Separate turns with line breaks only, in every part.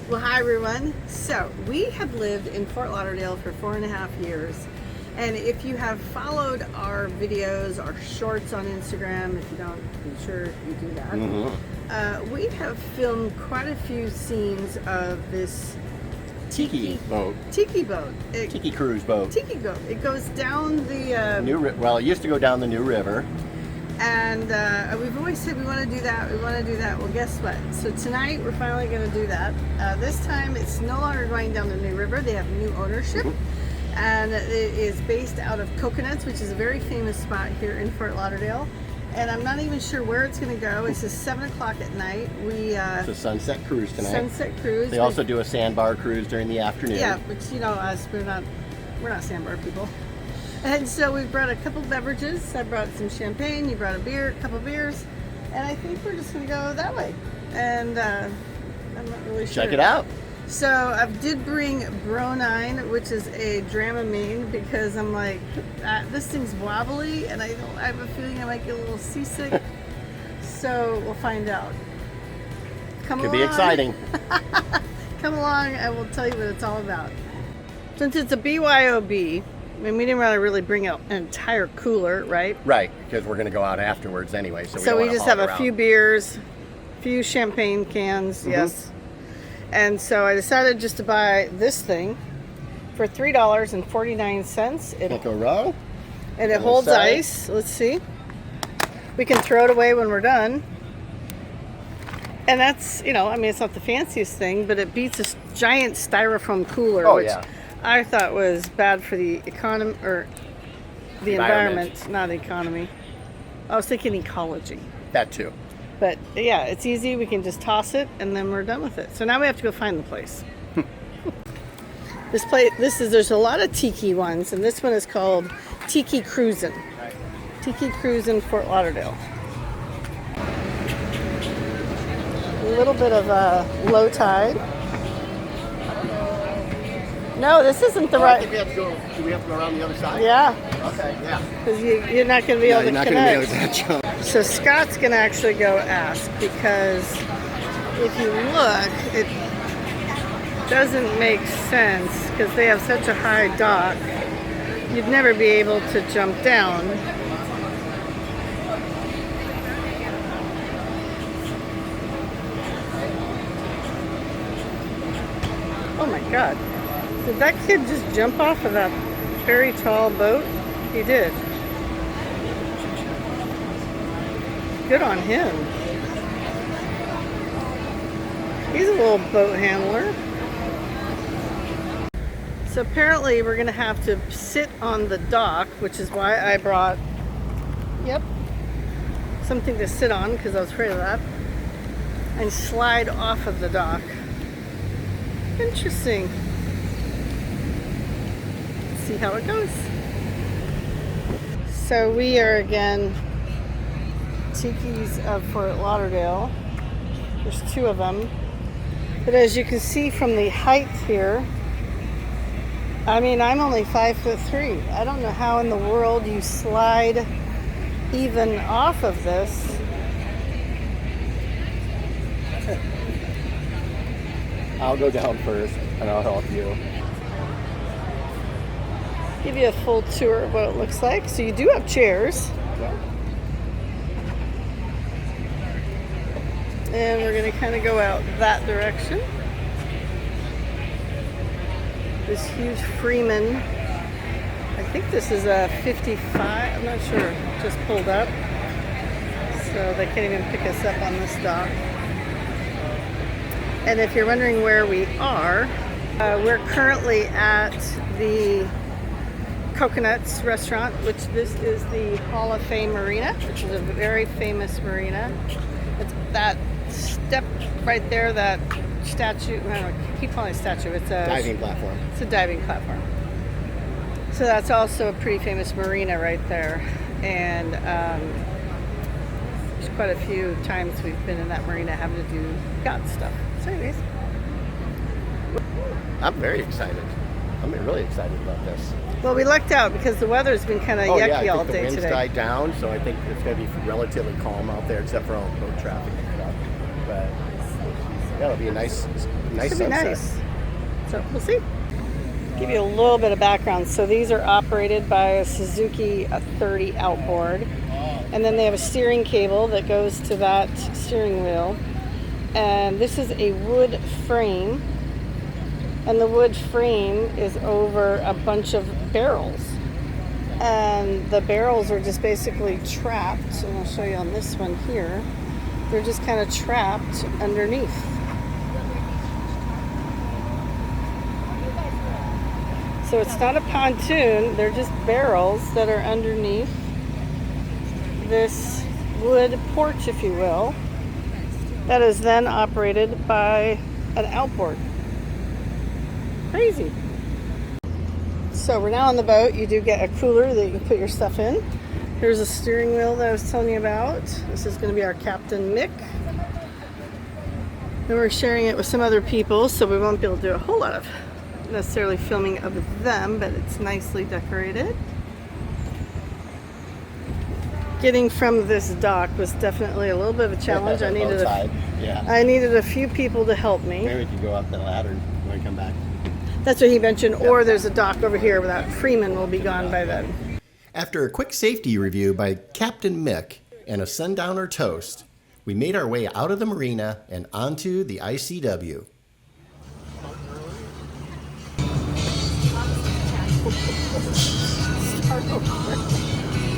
Well, hi everyone. So we have lived in Fort Lauderdale for 4.5 years, and if you have followed our videos, our shorts on Instagram, if you don't, I'm sure you do that. We have filmed quite a few scenes of this
Tiki boat.
Tiki boat.
Tiki cruise boat.
Tiki boat. It goes down the
Well, it used to go down the New River.
And we've always said we want to do that, we want to do that. Well, guess what? So tonight we're finally going to do that. This time it's no longer going down the New River. They have new ownership. And it is based out of Coconuts, which is a very famous spot here in Fort Lauderdale. And I'm not even sure where it's going to go. It's just 7 o'clock at night.
It's a sunset cruise tonight.
Sunset cruise.
They also do a sandbar cruise during the afternoon.
Yeah, which, you know, us, we're not sandbar people. And so we brought a couple beverages. I brought some champagne, you brought a couple beers, and I think we're just going to go that way. And I'm not really sure.
Check it out.
So I did bring Bro9, which is a Dramamine, because I'm like, this thing's wobbly, and I have a feeling I might get a little seasick. So we'll find out.
Could be exciting.
Come along, and we'll tell you what it's all about. Since it's a BYOB, I mean, we didn't want to really bring out an entire cooler, right?
Right, because we're going to go out afterwards anyway.
So we just have a few beers, a few champagne cans, yes. And so I decided just to buy this thing for $3.49.
Can't go wrong.
And it holds ice. Let's see. We can throw it away when we're done. And that's, you know, I mean, it's not the fanciest thing, but it beats a giant styrofoam cooler, which I thought was bad for the economy, or the environment, not economy. I was thinking ecology.
That too.
But yeah, it's easy. We can just toss it and then we're done with it. So now we have to go find the place. There's a lot of tiki ones, and this one is called Tiki Cruisin. Tiki Cruisin Fort Lauderdale. A little bit of low tide. No, this isn't the right.
I think we have to go. Do we have to go around the other side?
Yeah.
Okay. Yeah.
Because you're not going to be able to connect.
You're not going to be able to jump.
So Scott's going to actually go ask, because if you look, it doesn't make sense because they have such a high dock. You'd never be able to jump down. Oh my God. Did that kid just jump off of that very tall boat? He did. Good on him. He's a little boat handler. So apparently we're going to have to sit on the dock, which is why I brought, something to sit on, because I was afraid of that, and slide off of the dock. Interesting. Let's see how it goes. So we are again Tiki's of Fort Lauderdale. There's two of them. But as you can see from the height here, I mean, I'm only 5'3". I don't know how in the world you slide even off of this.
I'll go down first, and I'll help you.
Give you a full tour of what it looks like. So you do have chairs. And we're going to kind of go out that direction. This huge Freeman. I think this is a 55. I'm not sure. Just pulled up. So they can't even pick us up on this dock. And if you're wondering where we are, we're currently at the Coconuts restaurant, which this is the Hall of Fame Marina, which is a very famous marina. It's that step right there, that statue. I don't know, I keep calling it a statue. It's a
diving platform.
It's a diving platform. So that's also a pretty famous marina right there. And there's quite a few times we've been in that marina having to do yacht stuff. So anyways.
I'm very excited. I'm really excited about this.
Well, we lucked out because the weather's been kind of yucky all day today.
The wind's died down, so I think it's going to be relatively calm out there, except for all the boat traffic and stuff. But Yeah, it'll be a nice
Should be
sunset.
nice. So we'll see. Give you a little bit of background. So these are operated by a Suzuki 30 outboard. And then they have a steering cable that goes to that steering wheel. And this is a wood frame. And the wood frame is over a bunch of barrels. And the barrels are just basically trapped. And I'll show you on this one here. They're just kind of trapped underneath. So it's not a pontoon, they're just barrels that are underneath this wood porch, if you will, that is then operated by an outboard. Crazy. So we're now on the boat. You do get a cooler that you can put your stuff in. Here's a steering wheel that I was telling you about. This is going to be our Captain Mick. And we're sharing it with some other people, so we won't be able to do a whole lot of necessarily filming of them, but it's nicely decorated. Getting from this dock was definitely a little bit of a challenge. I needed a few people to help me.
Maybe we could go up the ladder when we come back.
That's what he mentioned. Yep. Or there's a dock over here where that Freeman will be gone by then.
After a quick safety review by Captain Mick and a sundowner toast, we made our way out of the marina and onto the ICW.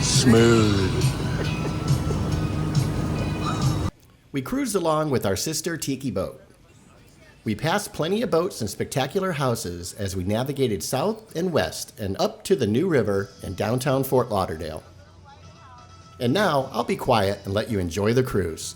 Smooth. We cruised along with our sister Tiki boat. We passed plenty of boats and spectacular houses as we navigated south and west and up to the New River and downtown Fort Lauderdale. And now I'll be quiet and let you enjoy the cruise.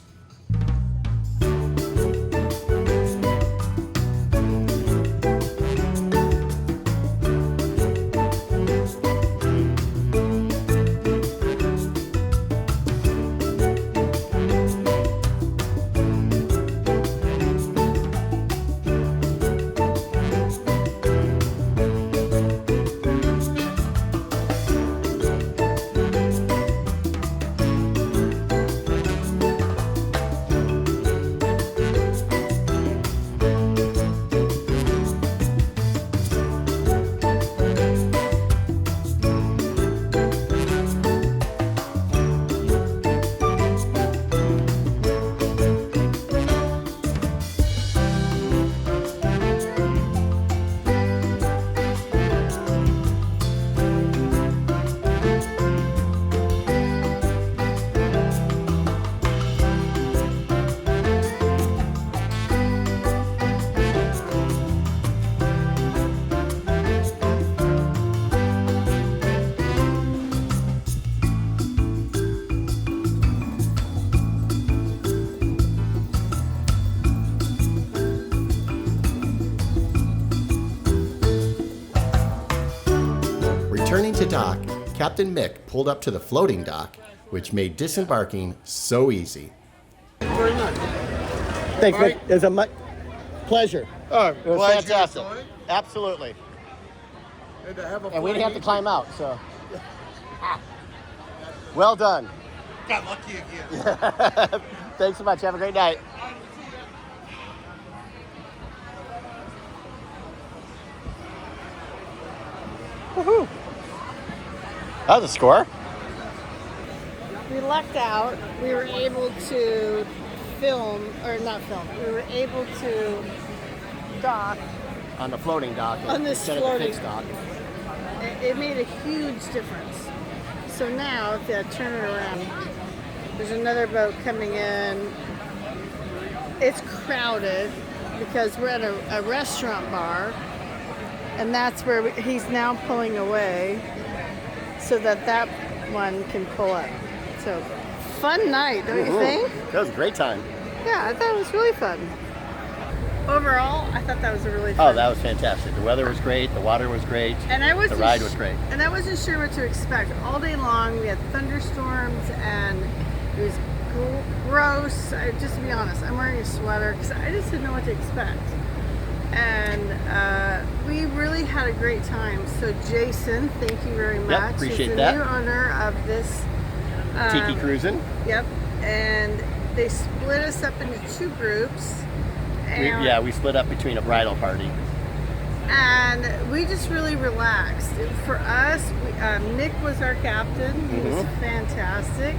Returning to dock, Captain Mick pulled up to the floating dock, which made disembarking so easy.
Very much.
Thanks,
Right.
Mick. It was a pleasure.
Oh,
It was
glad
fantastic.
you enjoyed it.
Absolutely.
And to have a
And we didn't have to
fun
climb out, so. Well done.
evening. Got lucky again.
Thanks so much. Have a great night. Woohoo! That was a score.
We lucked out. We were able to film, or not film, we were able to dock.
On the floating dock
On this
instead
floating-
of the fixed dock.
It made a huge difference. So now, if you turn it around, there's another boat coming in. It's crowded because we're at a restaurant bar, and that's where he's now pulling away so that that one can pull up. So, fun night, don't you think?
That was a great time.
Yeah, I thought it was really fun. Overall, I thought that was a really
Oh,
fun.
that was fantastic. The weather was great. The water was great.
And I wasn't
The ride was great.
And I wasn't sure what to expect. All day long, we had thunderstorms, and it was gross. Just to be honest, I'm wearing a sweater because I just didn't know what to expect. And we really had a great time. So, Jason, thank you very much.
appreciate
He's the
that.
new owner of this.
Tiki Cruisin'.
Yep. And they split us up into two groups. And
We split up between a bridal party.
And we just really relaxed. For us, Nick was our captain. He was fantastic.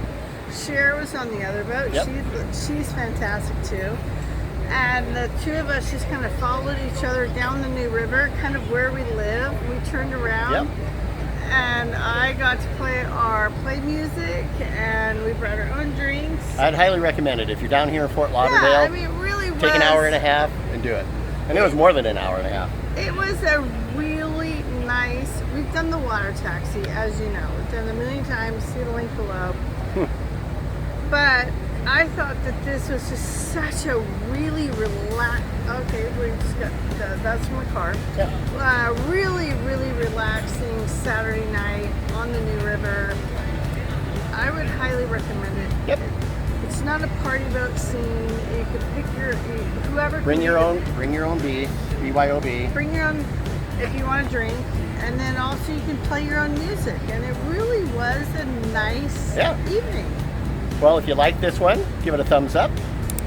Cher was on the other boat.
Yep.
She's fantastic too. And the two of us just kind of followed each other down the New River, kind of where we live. We turned around.
Yep.
And I got to play music, and we brought our own drinks.
I'd highly recommend it. If you're down here in Fort Lauderdale,
Yeah, I mean, it really was.
take an hour and a half and do it. And it was more than an hour and a half.
It was a really nice. We've done the water taxi, as you know. We've done it a million times. See the link below. But I thought that this was just such a really Okay, we just got that's from the car.
Yeah.
Really, really relaxing Saturday night on the New River. I would highly recommend it.
Yep.
It's not a party boat scene. You could pick whoever.
Bring your own BYOB.
Bring your own if you want to drink, and then also you can play your own music. And it really was a nice evening.
Well, if you like this one, give it a thumbs up.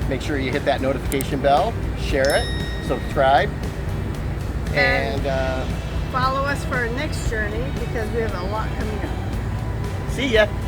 Make sure you hit that notification bell, share it, subscribe, and
follow us for our next journey because we have a lot coming up.
see ya.